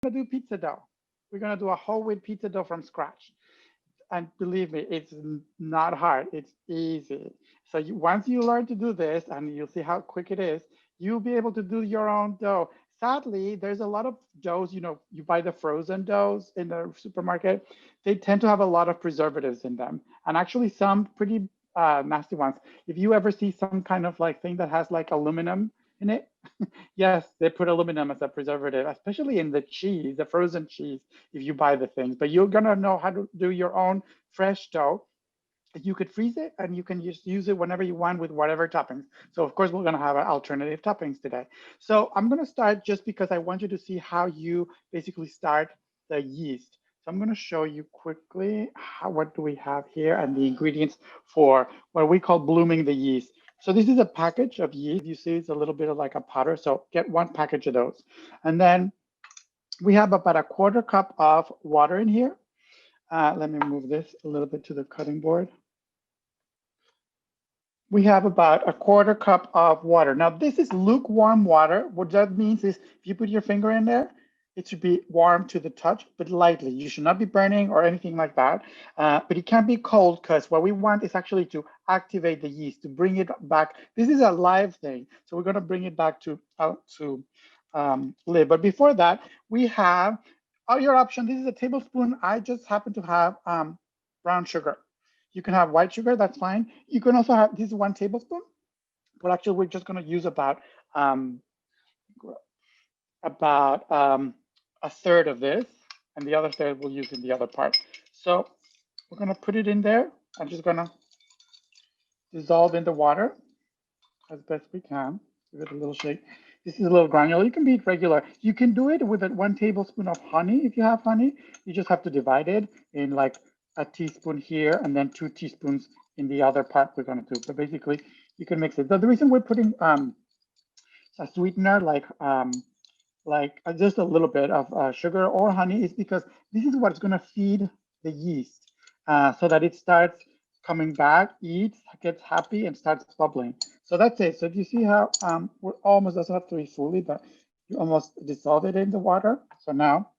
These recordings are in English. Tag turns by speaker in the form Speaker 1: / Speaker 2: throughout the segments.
Speaker 1: going to do pizza dough. We're going to do a whole wheat pizza dough from scratch. And believe me, it's not hard. It's easy. So once you learn to do this, and you'll see how quick it is, you'll be able to do your own dough. Sadly, there's a lot of doughs, you buy the frozen doughs in the supermarket. They tend to have a lot of preservatives in them, and actually some pretty nasty ones. If you ever see some kind of like thing that has like aluminum in it, yes, they put aluminum as a preservative, especially in the cheese, the frozen cheese, if you buy the things. But you're gonna know how to do your own fresh dough. You could freeze it and you can just use it whenever you want with whatever toppings. So of course, we're gonna have alternative toppings today. So I'm gonna start just because I want you to see how you basically start the yeast. So I'm gonna show you quickly what do we have here and the ingredients for what we call blooming the yeast. So this is a package of yeast. You see it's a little bit of like a powder. So get one package of those. And then we have about a 1/4 cup of water in here. Let me move this a little bit to the cutting board. We have about a 1/4 cup of water. Now this is lukewarm water. What that means is if you put your finger in there, it should be warm to the touch, but lightly. You should not be burning or anything like that. But it can't be cold because what we want is actually to activate the yeast, to bring it back. This is a live thing. So we're gonna bring it back to live. But before that, we have your option. This is a tablespoon. I just happen to have brown sugar. You can have white sugar, that's fine. You can also have, this is 1 tablespoon, but actually we're just gonna use about 1/3 of this, and the other third we'll use in the other part. So we're gonna put it in there. I'm just gonna dissolve in the water as best we can. Give it a little shake. This is a little granular. You can be regular. You can do it with 1 tablespoon of honey if you have honey. You just have to divide it in like a teaspoon here and then 2 teaspoons in the other part we're gonna do. But basically you can mix it. The reason we're putting a sweetener like just a little bit of sugar or honey is because this is what's gonna feed the yeast so that it starts coming back, eats, gets happy, and starts bubbling. So that's it. So do you see how we're almost, doesn't have to be fully, but you almost dissolve it in the water. So now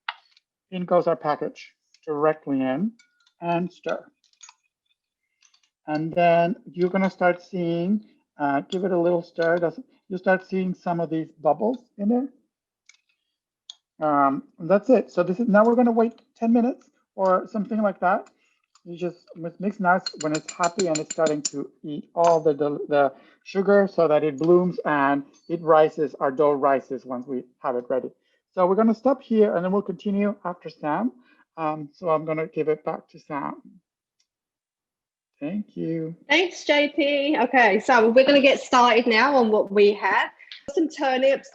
Speaker 1: in goes our package directly in and stir. And then you're gonna start seeing, give it a little stir. You'll start seeing some of these bubbles in there. That's it. So this is, now we're gonna wait 10 minutes or something like that. You just mix now when it's happy and it's starting to eat all the sugar so that it blooms and it rises, our dough rises once we have it ready. So we're gonna stop here and then we'll continue after Sam. So I'm gonna give it back to Sam. Thank you.
Speaker 2: Thanks, JP. Okay, so we're gonna get started now on what we have. Some turnips.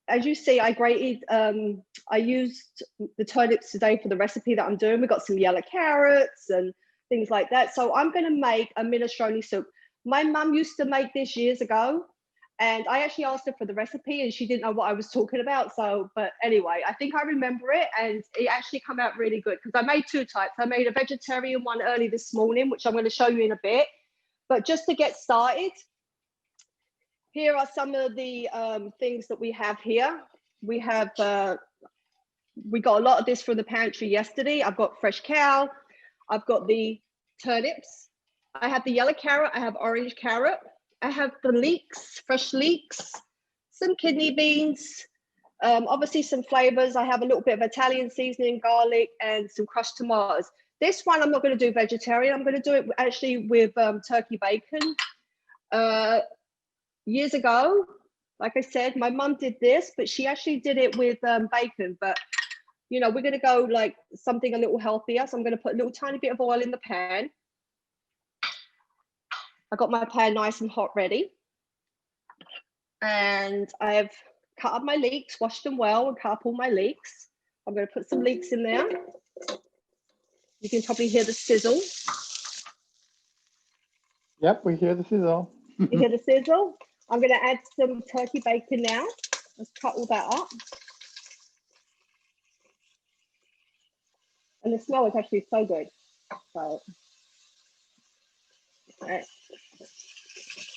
Speaker 2: As you see, I grated, I used the turnips today for the recipe that I'm doing. We've got some yellow carrots and things like that. So I'm gonna make a minestrone soup. My mum used to make this years ago, and I actually asked her for the recipe and she didn't know what I was talking about. So, but anyway, I think I remember it and it actually came out really good because I made 2 types. I made a vegetarian one early this morning, which I'm gonna show you in a bit. But just to get started, here are some of the things that we have here. We have, we got a lot of this from the pantry yesterday. I've got fresh cow. I've got the turnips. I have the yellow carrot. I have orange carrot. I have the leeks, fresh leeks, some kidney beans, obviously some flavors. I have a little bit of Italian seasoning, garlic, and some crushed tomatoes. This one I'm not going to do vegetarian. I'm going to do it actually with turkey bacon. Years ago, like I said, my mum did this, but she actually did it with bacon. But you know, we're going to go like something a little healthier. So I'm going to put a little tiny bit of oil in the pan. I got my pan nice and hot ready. And I've cut up my leeks, washed them well, and cut up all my leeks. I'm going to put some leeks in there. You can probably hear the sizzle.
Speaker 1: Yep, we hear the sizzle.
Speaker 2: You hear the sizzle? I'm going to add some turkey bacon now. Let's cut all that up. And the smell is actually so good. So, all right.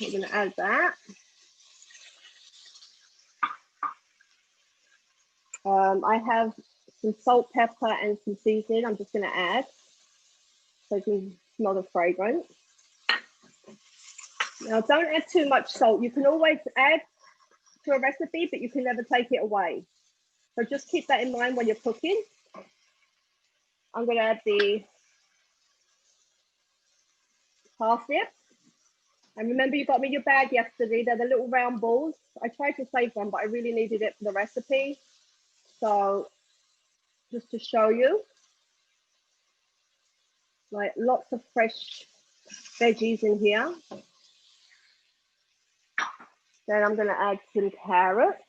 Speaker 2: We're going to add that. I have some salt, pepper, and some seasoning. I'm just going to add so you can smell the fragrance. Now, don't add too much salt. You can always add to a recipe, but you can never take it away. So just keep that in mind when you're cooking. I'm going to add the parsnip. And remember, you got me your bag yesterday. They're the little round balls. I tried to save one, but I really needed it for the recipe. So just to show you, like lots of fresh veggies in here. Then I'm going to add some carrots.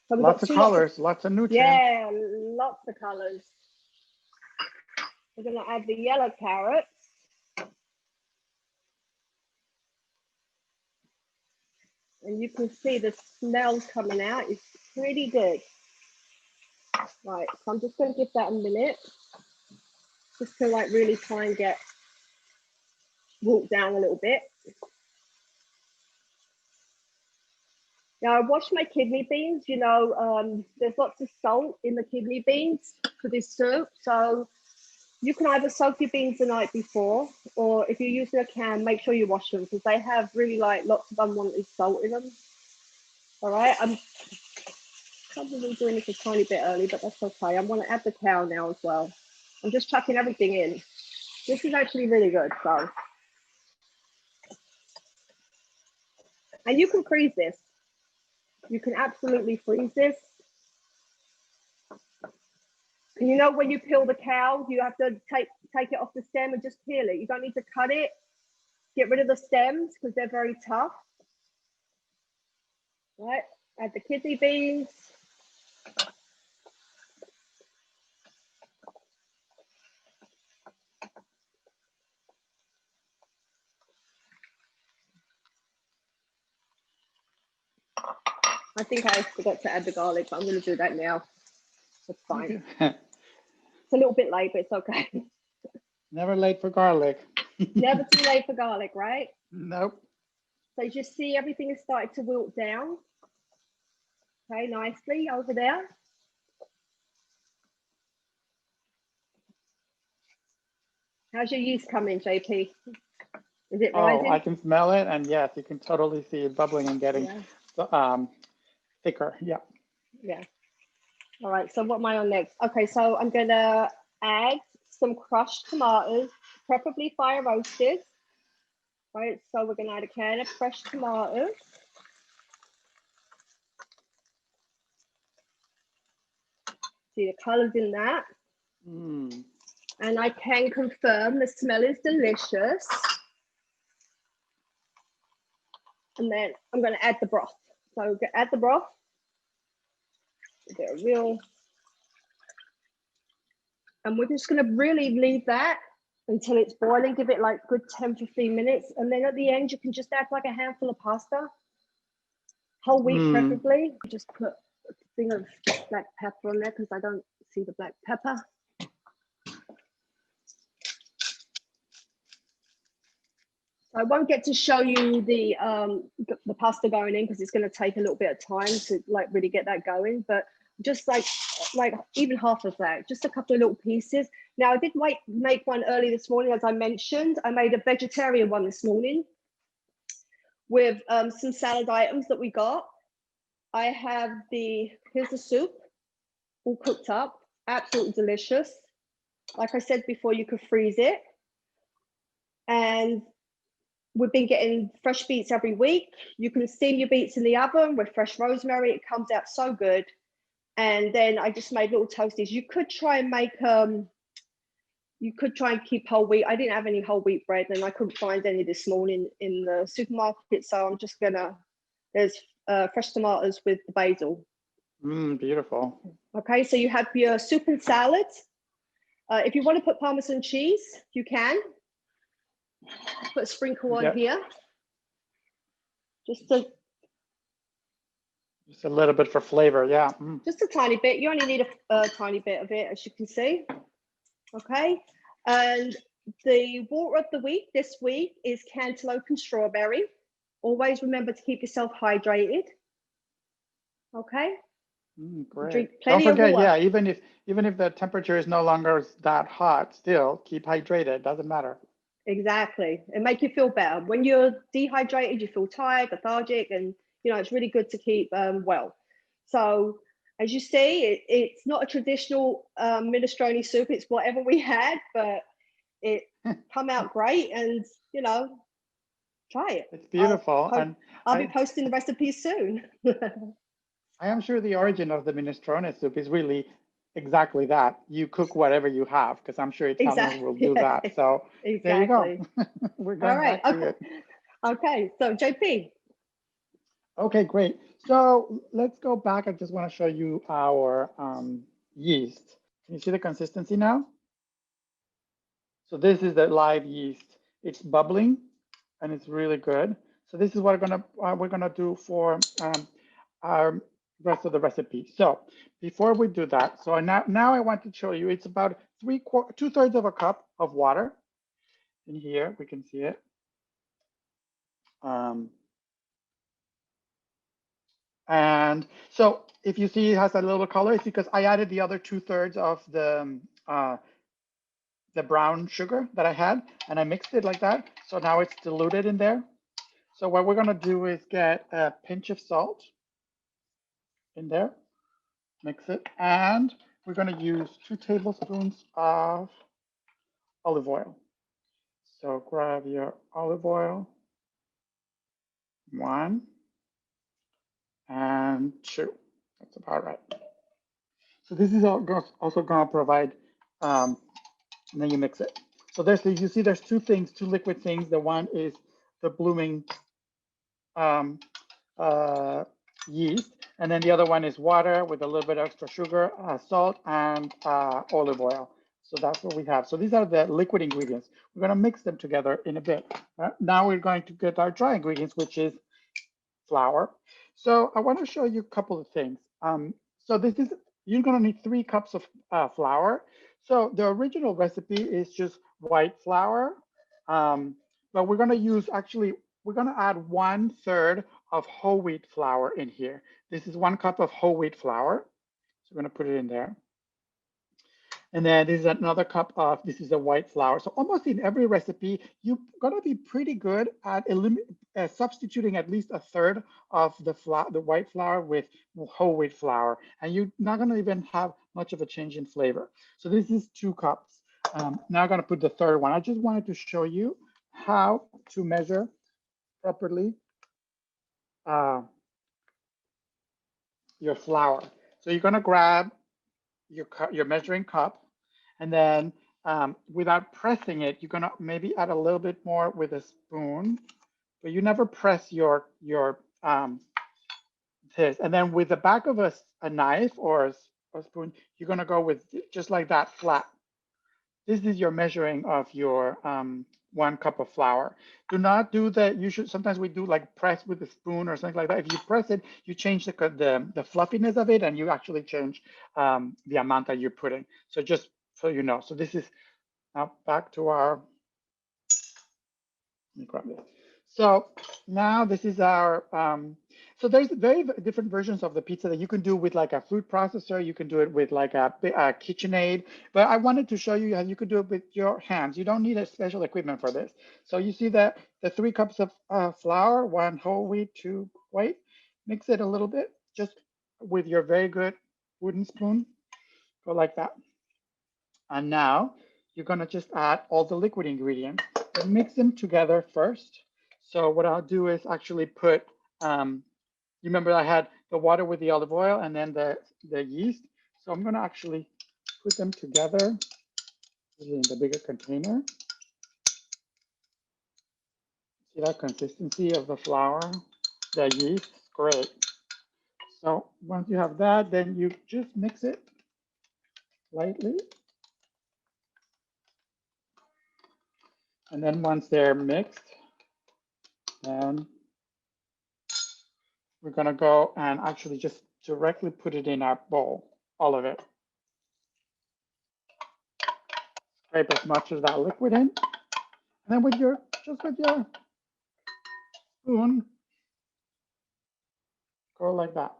Speaker 2: So
Speaker 1: lots of colors, lots of nutrients.
Speaker 2: Yeah, lots of colors. We're going to add the yellow carrots. And you can see the smell coming out. It's pretty good. Right, so I'm just going to give that a minute. Just to like really try and walk down a little bit. Now I wash my kidney beans. You know, there's lots of salt in the kidney beans for this soup. So you can either soak your beans the night before, or if you're using a can, make sure you wash them because they have really like lots of unwanted salt in them. All right, I'm probably doing this a tiny bit early, but that's okay. I'm going to add the cow now as well. I'm just chucking everything in. This is actually really good, so. And you can freeze this. You can absolutely freeze this. And you know, when you peel the cow, you have to take it off the stem and just peel it. You don't need to cut it. Get rid of the stems because they're very tough. Right, add the kidney beans. I think I forgot to add the garlic, but I'm going to do that now. That's fine. It's a little bit late, but it's okay.
Speaker 1: Never late for garlic.
Speaker 2: Never too late for garlic, right?
Speaker 1: Nope.
Speaker 2: So you just see everything is starting to wilt down. Okay, nicely over there. How's your yeast coming, JP? Is it rising?
Speaker 1: Oh, I can smell it, and yes, you can totally see it bubbling and getting thicker. Yeah.
Speaker 2: Yeah. All right, so what am I on next? Okay, so I'm gonna add some crushed tomatoes, preferably fire roasted. Right, so we're gonna add a can of fresh tomatoes. See the colors in that.
Speaker 1: Mm.
Speaker 2: And I can confirm the smell is delicious. And then I'm gonna add the broth. So add the broth. They're real. And we're just going to really leave that until it's boiling. Give it like good 10-15 minutes. And then at the end, you can just add like a handful of pasta. Whole wheat, preferably. Just put a thing of black pepper on there because I don't see the black pepper. I won't get to show you the pasta going in because it's going to take a little bit of time to like really get that going. But just like even half of that, just a couple of little pieces. Now I did make one early this morning, as I mentioned. I made a vegetarian one this morning with some salad items that we got. I have here's the soup, all cooked up, absolutely delicious. Like I said before, you could freeze it. And we've been getting fresh beets every week. You can steam your beets in the oven with fresh rosemary. It comes out so good. And then I just made little toasties. You could try and make, you could try and keep whole wheat. I didn't have any whole wheat bread and I couldn't find any this morning in the supermarket. So I'm just there's fresh tomatoes with the basil.
Speaker 1: Beautiful.
Speaker 2: Okay, so you have your soup and salad. If you want to put Parmesan cheese, you can. Put a sprinkle on here. Just
Speaker 1: a little bit for flavor, yeah.
Speaker 2: Just a tiny bit. You only need a tiny bit of it, as you can see. Okay, and the water of the week this week is cantaloupe and strawberry. Always remember to keep yourself hydrated. Okay.
Speaker 1: Great.
Speaker 2: Drink
Speaker 1: Don't
Speaker 2: plenty of
Speaker 1: forget,
Speaker 2: water.
Speaker 1: yeah, even if the temperature is no longer that hot, still keep hydrated. Doesn't matter.
Speaker 2: Exactly. It make you feel better. When you're dehydrated, you feel tired, lethargic, and it's really good to keep well. So as you see, it's not a traditional minestrone soup. It's whatever we had, but it come out great, and try it.
Speaker 1: It's beautiful, and
Speaker 2: I'll be posting the recipes soon.
Speaker 1: I am sure the origin of the minestrone soup is really exactly that. You cook whatever you have, because I'm sure Italians will do that. So there you go.
Speaker 2: Exactly.
Speaker 1: We're
Speaker 2: All
Speaker 1: going
Speaker 2: right.
Speaker 1: back to it.
Speaker 2: Okay. So JP.
Speaker 1: Okay, great. So let's go back. I just want to show you our yeast. Can you see the consistency now? So this is the live yeast. It's bubbling, and it's really good. So this is what we're gonna do for our rest of the recipe. So before we do that, so now I want to show you, it's about 2/3 of a cup of water. In here, we can see it. And so if you see it has a little color, it's because I added the other 2/3 of the brown sugar that I had, and I mixed it like that. So now it's diluted in there. So what we're gonna do is get a pinch of salt in there, mix it, and we're gonna use 2 tablespoons of olive oil. So grab your olive oil, 1 and 2. That's about right. So this is also gonna provide, and then you mix it. So you see there's 2 things, 2 liquid things. The one is the blooming yeast, and then the other one is water with a little bit of extra sugar, salt, and olive oil. So that's what we have. So these are the liquid ingredients. We're going to mix them together in a bit. Now we're going to get our dry ingredients, which is flour. So I want to show you a couple of things. So you're going to need 3 cups of flour. So the original recipe is just white flour, but we're going to we're going to add 1/3 of whole wheat flour in here. This is 1 cup of whole wheat flour. So we're going to put it in there. And then this is another cup of, this is a white flour. So almost in every recipe, you're going to be pretty good at substituting at least 1/3 of the white flour with whole wheat flour. And you're not going to even have much of a change in flavor. So this is 2 cups. Now I'm going to put the 3rd one. I just wanted to show you how to measure properly your flour. So you're going to grab your measuring cup, and then without pressing it, you're going to maybe add a little bit more with a spoon, but you never press your this. And then with the back of a knife or a spoon, you're going to go with just like that, flat. This is your measuring of your 1 cup of flour. Do not do that. Sometimes we do like press with a spoon or something like that. If you press it, you change the fluffiness of it, and you actually change the amount that you're putting. So just so you know. So this is now back to our, let me grab this. So now this is our, so there's very different versions of the pizza that you can do with like a food processor. You can do it with like a KitchenAid, but I wanted to show you how you could do it with your hands. You don't need a special equipment for this. So you see that the 3 cups of flour, 1 whole wheat, 2 white, mix it a little bit, just with your very good wooden spoon, go like that. And now you're gonna just add all the liquid ingredients and mix them together first. So what I'll do is actually put, you remember I had the water with the olive oil and then the yeast. So I'm gonna actually put them together in the bigger container. See that consistency of the flour, the yeast, great. So once you have that, then you just mix it lightly. And then once they're mixed, then we're gonna go and actually just directly put it in our bowl, all of it. Scrape as much of that liquid in. And then with your spoon, go like that.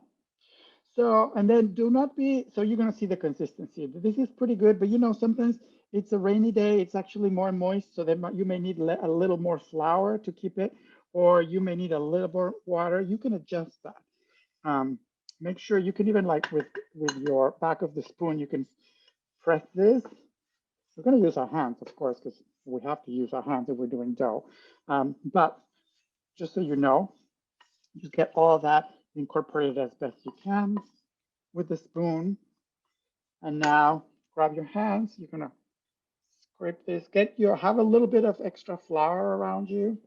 Speaker 1: So, and then do not be, so you're gonna see the consistency. This is pretty good, but you know, sometimes it's a rainy day, it's actually more moist, so then you may need a little more flour to keep it, or you may need a little more water. You can adjust that. Make sure you can even like with your back of the spoon, you can press this. We're gonna use our hands, of course, because we have to use our hands if we're doing dough. But just so you know, you get all that incorporated as best you can with the spoon. And now grab your hands. You're gonna scrape this. Have a little bit of extra flour around you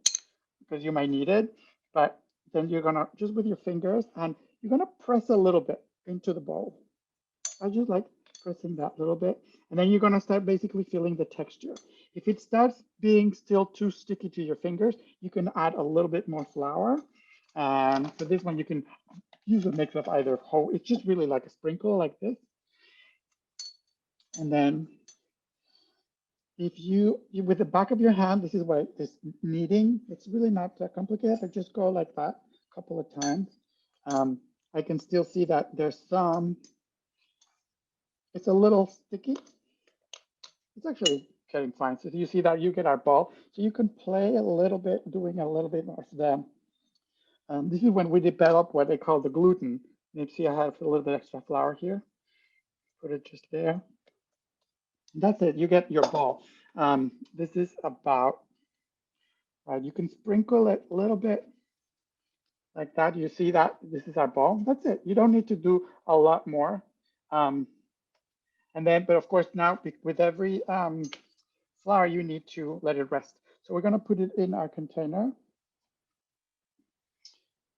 Speaker 1: because you might need it. But then you're gonna just with your fingers and you're gonna press a little bit into the bowl. I just like pressing that little bit. And then you're gonna start basically feeling the texture. If it starts being still too sticky to your fingers, you can add a little bit more flour. And for this one, you can use a mix of either whole, it's just really like a sprinkle like this. And then if you, with the back of your hand, this is why this kneading, it's really not that complicated, but just go like that a couple of times. I can still see that there's some, it's a little sticky. It's actually getting fine. So you see that you get our ball. So you can play a little bit, doing a little bit of them. This is when we develop what they call the gluten. You see I have a little bit extra flour here. Put it just there. That's it, you get your ball. This is about, you can sprinkle it a little bit like that. You see that this is our ball. That's it. You don't need to do a lot more. And then, but of course now with every flour, you need to let it rest. So we're gonna put it in our container,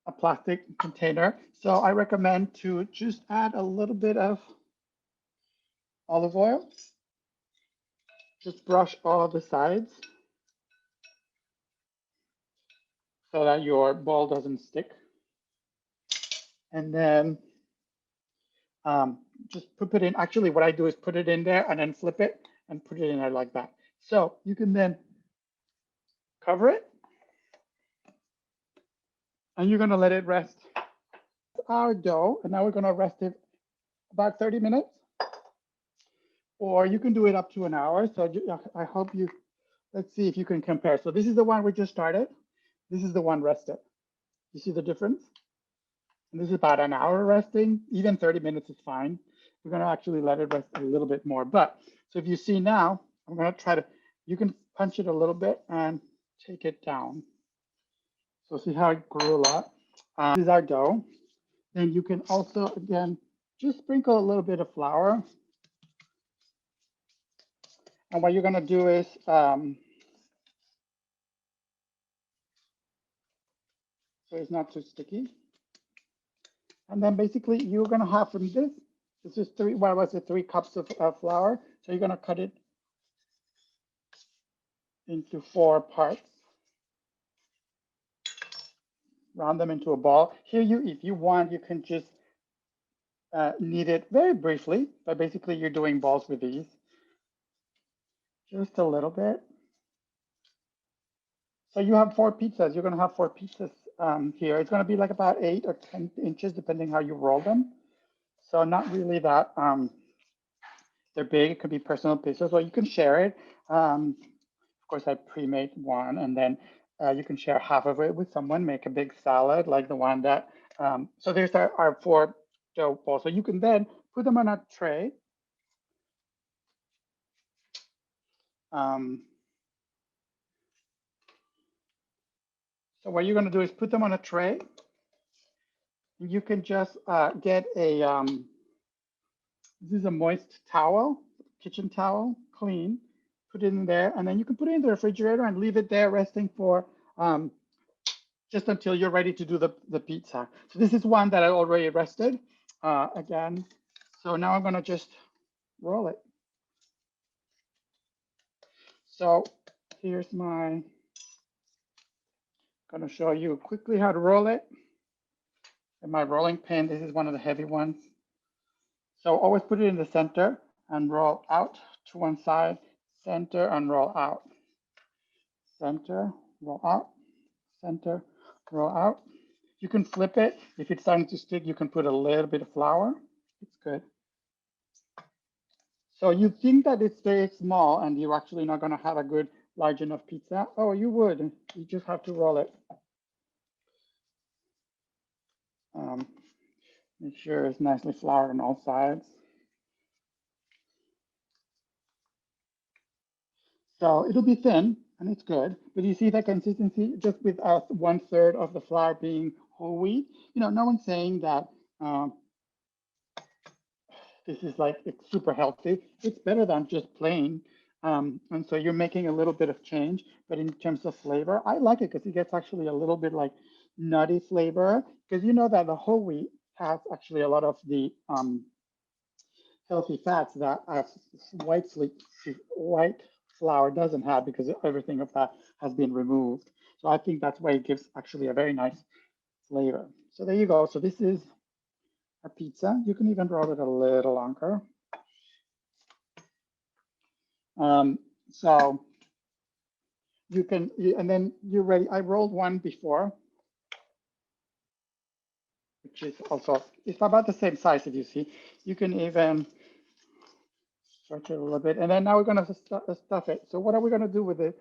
Speaker 1: a plastic container. So I recommend to just add a little bit of olive oil. Just brush all the sides so that your ball doesn't stick. And then just put it in. Actually, what I do is put it in there and then flip it and put it in there like that. So you can then cover it and you're gonna let it rest. Our dough, and now we're gonna rest it about 30 minutes, or you can do it up to an hour. So I hope you, let's see if you can compare. So this is the one we just started. This is the one rested. You see the difference? And this is about an hour resting. Even 30 minutes is fine. We're gonna actually let it rest a little bit more. But so if you see now, I'm gonna try to, you can punch it a little bit and take it down. So see how it grew a lot. This is our dough. Then you can also, again, just sprinkle a little bit of flour. And what you're gonna do is, so it's not too sticky. And then basically you're gonna have from this is 3 cups of flour. So you're gonna cut it into 4 parts. Round them into a ball. Here, if you want, you can just knead it very briefly, but basically you're doing balls with these. Just a little bit. So you have 4 pizzas. You're gonna have 4 pizzas here. It's gonna be like about 8 or 10 inches, depending how you roll them. So not really that, they're big. It could be personal pizzas, or you can share it. Of course, I pre-made one, and then you can share half of it with someone, make a big salad like the one that, so there's our 4 dough balls. So you can then put them on a tray. So what you're gonna do is put them on a tray. You can just get a, this is a moist towel, kitchen towel, clean, put it in there, and then you can put it in the refrigerator and leave it there resting for just until you're ready to do the pizza. So this is one that I already rested again. So now I'm gonna just roll it. So here's gonna show you quickly how to roll it. And my rolling pin, this is one of the heavy ones. So always put it in the center and roll out to one side, center and roll out. Center, roll out, center, roll out. You can flip it. If it's starting to stick, you can put a little bit of flour. It's good. So you think that it's very small and you're actually not going to have a good large enough pizza? Oh, you would. You just have to roll it. Make sure it's nicely floured on all sides. So it'll be thin and it's good, but you see that consistency just with 1/3 of the flour being whole wheat. You know, no one's saying that this is like it's super healthy. It's better than just plain. And so you're making a little bit of change, but in terms of flavor, I like it because it gets actually a little bit like nutty flavor, because you know that the whole wheat has actually a lot of the healthy fats that white flour doesn't have, because everything of that has been removed. So I think that's why it gives actually a very nice flavor. So there you go. So this is a pizza. You can even roll it a little longer. So you can, and then you're ready. I rolled one before, which is also, it's about the same size if you see. You can even stretch it a little bit. And then now we're gonna stuff it. So what are we gonna do with it?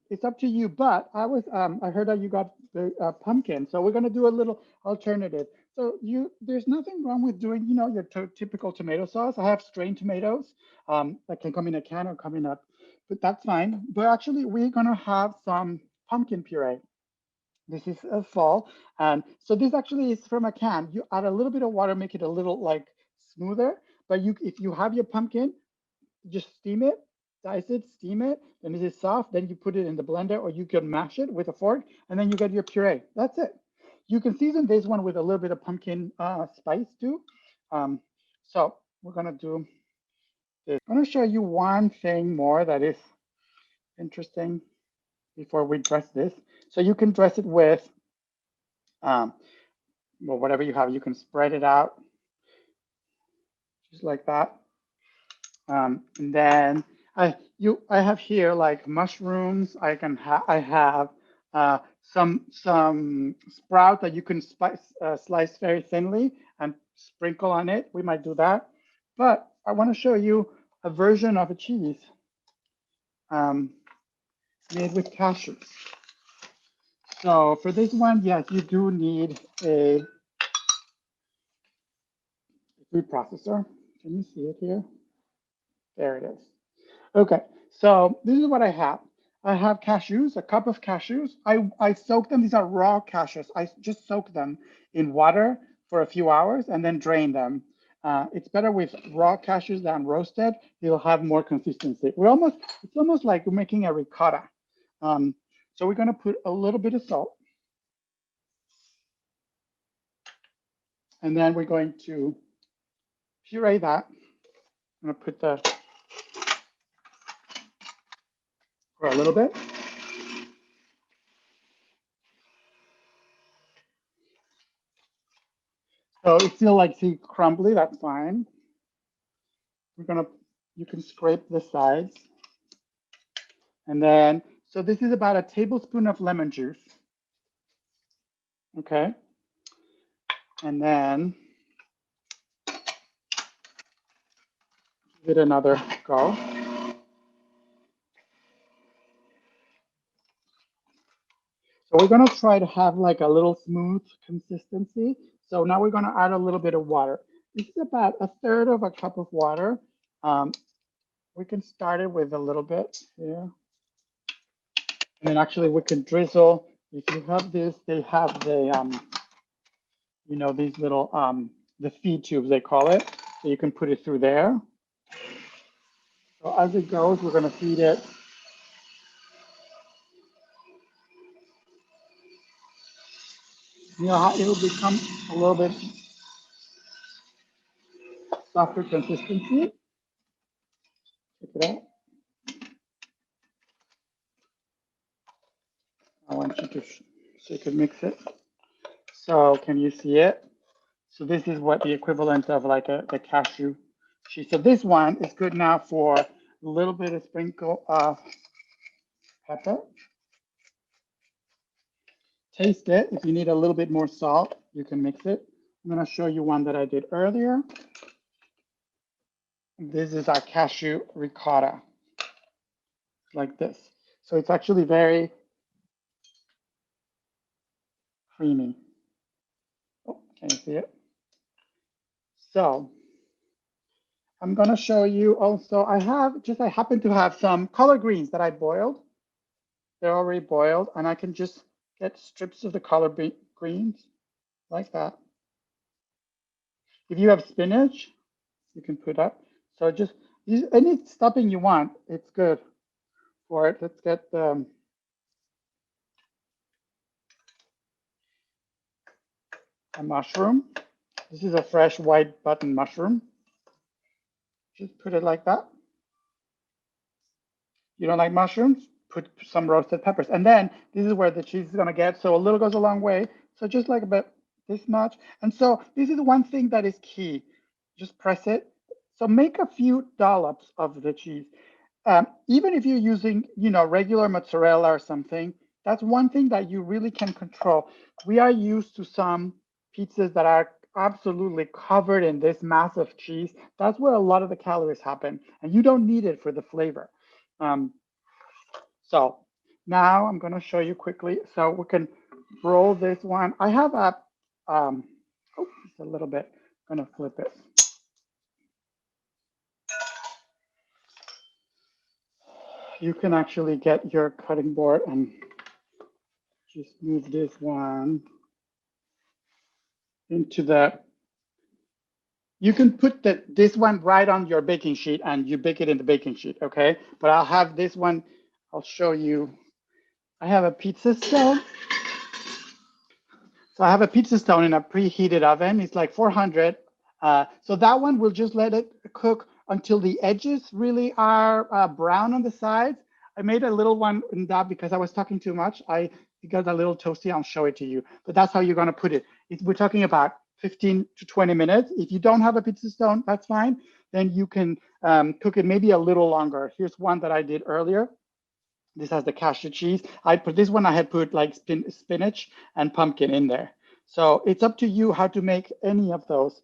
Speaker 1: It's up to you, but I heard that you got the pumpkin. So we're gonna do a little alternative. So there's nothing wrong with doing, you know, your typical tomato sauce. I have strained tomatoes that can come in a can or come in a, but that's fine. But actually we're gonna have some pumpkin puree. This is a fall. And so this actually is from a can. You add a little bit of water, make it a little like smoother. But if you have your pumpkin, just steam it, dice it, steam it, then it is soft. Then you put it in the blender, or you can mash it with a fork, and then you get your puree. That's it. You can season this one with a little bit of pumpkin spice too. So we're gonna do this. I'm gonna show you one thing more that is interesting before we dress this. So you can dress it with, well, whatever you have. You can spread it out just like that. And then I have here like mushrooms. I have some sprout that you can slice very thinly and sprinkle on it. We might do that, but I want to show you a version of a cheese made with cashews. So for this one, yes, you do need a food processor. Can you see it here? There it is. Okay, so this is what I have. I have cashews, a cup of cashews. I soak them. These are raw cashews. I just soak them in water for a few hours and then drain them. It's better with raw cashews than roasted. You'll have more consistency. It's almost like we're making a ricotta. So we're gonna put a little bit of salt. And then we're going to puree that. I'm gonna put the, for a little bit. So it still like see crumbly, that's fine. You can scrape the sides. And then, so this is about a tablespoon of lemon juice. Okay. And then give it another go. So we're gonna try to have like a little smooth consistency. So now we're gonna add a little bit of water. This is about 1/3 of a cup of water. We can start it with a little bit here. And then actually we can drizzle. If you have this, they have the, you know, these little, the feed tubes, they call it. So you can put it through there. So as it goes, we're gonna feed it. You know how it will become a little bit softer consistency. Check it out. I want you to, so you can mix it. So can you see it? So this is what the equivalent of like the cashew cheese. So this one is good now for a little bit of sprinkle of pepper. taste it. If you need a little bit more salt, you can mix it. I'm going to show you one that I did earlier. This is our cashew ricotta, like this. So it's actually very creamy. Oh, can you see it? So I'm going to show you also, I happen to have some collard greens that I boiled. They're already boiled, and I can just get strips of the collard greens like that. If you have spinach, you can put up. So just use any stuffing you want. It's good for it. Let's get a mushroom. This is a fresh white button mushroom. Just put it like that. You don't like mushrooms? Put some roasted peppers. And then this is where the cheese is going to get. So a little goes a long way. So just like about this much. And so this is one thing that is key. Just press it. So make a few dollops of the cheese. Even if you're using, regular mozzarella or something, that's one thing that you really can control. We are used to some pizzas that are absolutely covered in this massive cheese. That's where a lot of the calories happen, and you don't need it for the flavor. So now I'm going to show you quickly. So we can roll this one. I have a, just a little bit. I'm going to flip it. You can actually get your cutting board and just move this one into the, you can put this one right on your baking sheet and you bake it in the baking sheet, okay? But I'll have this one, I'll show you. I have a pizza stone. So I have a pizza stone in a preheated oven. It's like 400. So that one, we'll just let it cook until the edges really are brown on the sides. I made a little one in that because I was talking too much. It got a little toasty. I'll show it to you. But that's how you're going to put it. We're talking about 15 to 20 minutes. If you don't have a pizza stone, that's fine. Then you can cook it maybe a little longer. Here's one that I did earlier. This has the cashew cheese. I had put like spinach and pumpkin in there. So it's up to you how to make any of those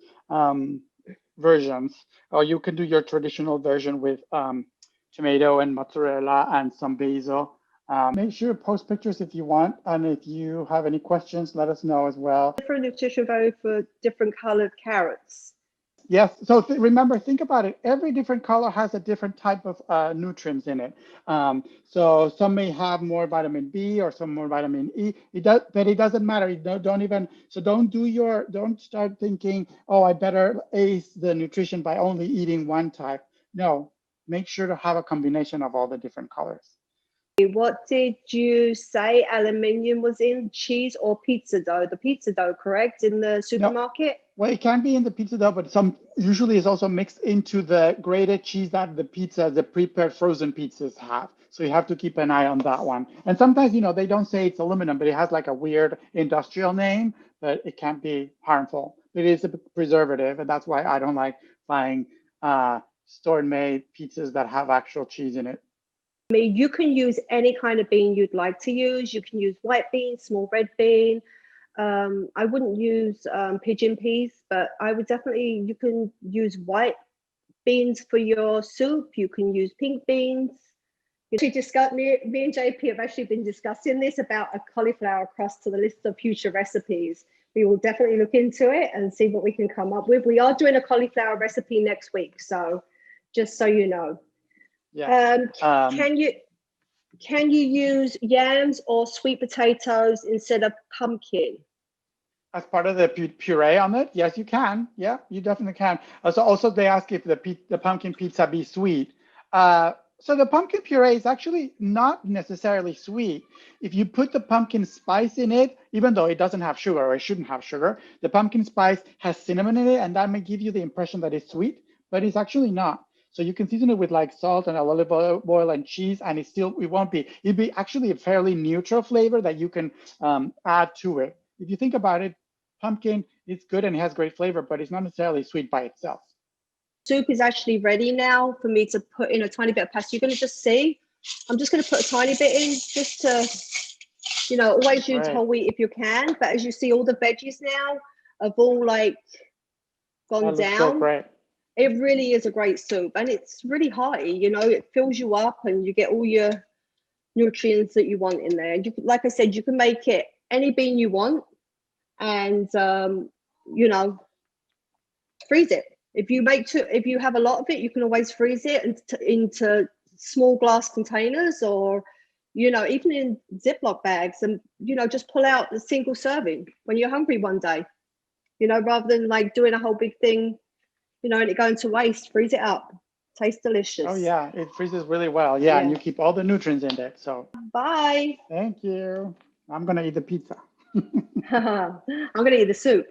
Speaker 1: versions, or you can do your traditional version with tomato and mozzarella and some basil. Make sure to post pictures if you want, and if you have any questions, let us know as well.
Speaker 2: Different nutrition value for different colored carrots.
Speaker 1: Yes, so remember, think about it. Every different color has a different type of nutrients in it. So some may have more vitamin B or some more vitamin E. But it doesn't matter. Don't start thinking, oh, I better ace the nutrition by only eating one type. No, make sure to have a combination of all the different colors.
Speaker 2: What did you say aluminium was in? Cheese or pizza dough? The pizza dough, correct, in the supermarket?
Speaker 1: No. Well, it can be in the pizza dough, but usually is also mixed into the grated cheese that the prepared frozen pizzas have. So you have to keep an eye on that one. And sometimes, they don't say it's aluminum, but it has like a weird industrial name, but it can't be harmful. It is a preservative, and that's why I don't like buying store-made pizzas that have actual cheese in it.
Speaker 2: I mean, you can use any kind of bean you'd like to use. You can use white bean, small red bean. I wouldn't use pigeon peas, but I would definitely, you can use white beans for your soup. You can use pink beans. Me and JP have actually been discussing this about a cauliflower crust to the list of future recipes. We will definitely look into it and see what we can come up with. We are doing a cauliflower recipe next week, so just so you know.
Speaker 1: Yeah.
Speaker 2: Can you use yams or sweet potatoes instead of pumpkin?
Speaker 1: As part of the puree on it? Yes, you can. Yeah, you definitely can. Also, they ask if the pumpkin pizza be sweet. So the pumpkin puree is actually not necessarily sweet. If you put the pumpkin spice in it, even though it doesn't have sugar, or it shouldn't have sugar, the pumpkin spice has cinnamon in it, and that may give you the impression that it's sweet, but it's actually not. So you can season it with like salt and olive oil and cheese, and it won't be. It'd be actually a fairly neutral flavor that you can add to it. If you think about it, pumpkin is good and it has great flavor, but it's not necessarily sweet by itself.
Speaker 2: Soup is actually ready now for me to put in a tiny bit of pasta. You're going to just see. I'm just going to put a tiny bit in just You know, always use
Speaker 1: Right.
Speaker 2: whole wheat if you can. But as you see, all the veggies now have all like gone
Speaker 1: That looks so
Speaker 2: down.
Speaker 1: great.
Speaker 2: It really is a great soup, and it's really hearty. You know, it fills you up, and you get all your nutrients that you want in there. You, like I said, you can make it any bean you want, and you know, freeze it. If you have a lot of it, you can always freeze it into small glass containers, or you know, even in Ziploc bags, and you know, just pull out a single serving when you're hungry one day. You know, rather than like doing a whole big thing, you know, and it going to waste. Freeze it up. Tastes delicious.
Speaker 1: Oh yeah, it freezes really well. Yeah, and you keep all the nutrients in there. So
Speaker 2: bye.
Speaker 1: Thank you. I'm gonna eat the pizza.
Speaker 2: I'm gonna eat the soup.